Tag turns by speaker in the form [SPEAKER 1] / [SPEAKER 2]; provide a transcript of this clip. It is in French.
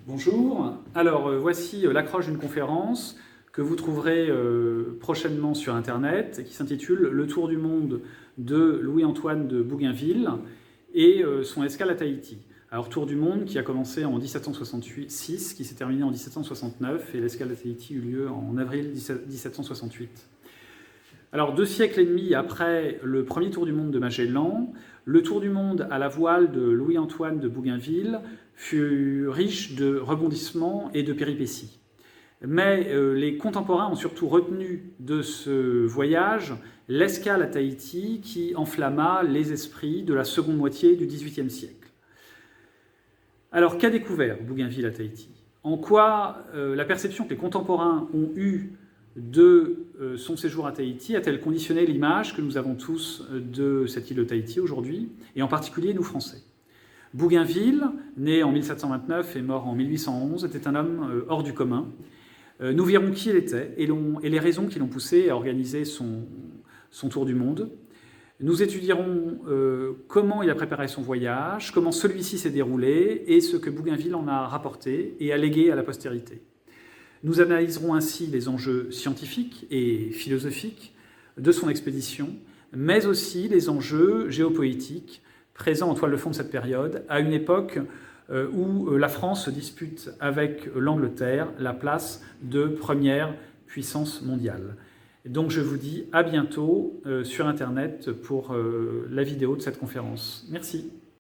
[SPEAKER 1] Bonjour, alors voici l'accroche d'une conférence que vous trouverez prochainement sur Internet qui s'intitule « Le tour du monde de Louis-Antoine de Bougainville et son escale à Tahiti ». Alors tour du monde qui a commencé en 1766, qui s'est terminé en 1769 et l'escale à Tahiti eut lieu en avril 1768. Alors 2 siècles et demi après le premier tour du monde de Magellan, le tour du monde à la voile de Louis-Antoine de Bougainville fut riche de rebondissements et de péripéties. Mais les contemporains ont surtout retenu de ce voyage l'escale à Tahiti qui enflamma les esprits de la seconde moitié du XVIIIe siècle. Alors qu'a découvert Bougainville à Tahiti? En quoi la perception que les contemporains ont eue de son séjour à Tahiti a-t-elle conditionné l'image que nous avons tous de cette île de Tahiti aujourd'hui, et en particulier nous Français? Bougainville, né en 1729 et mort en 1811, était un homme hors du commun. Nous verrons qui il était et les raisons qui l'ont poussé à organiser son tour du monde. Nous étudierons comment il a préparé son voyage, comment celui-ci s'est déroulé et ce que Bougainville en a rapporté et a légué à la postérité. Nous analyserons ainsi les enjeux scientifiques et philosophiques de son expédition, mais aussi les enjeux géopolitiques présents en toile de fond de cette période, à une époque où la France se dispute avec l'Angleterre la place de première puissance mondiale. Donc je vous dis à bientôt sur Internet pour la vidéo de cette conférence. Merci.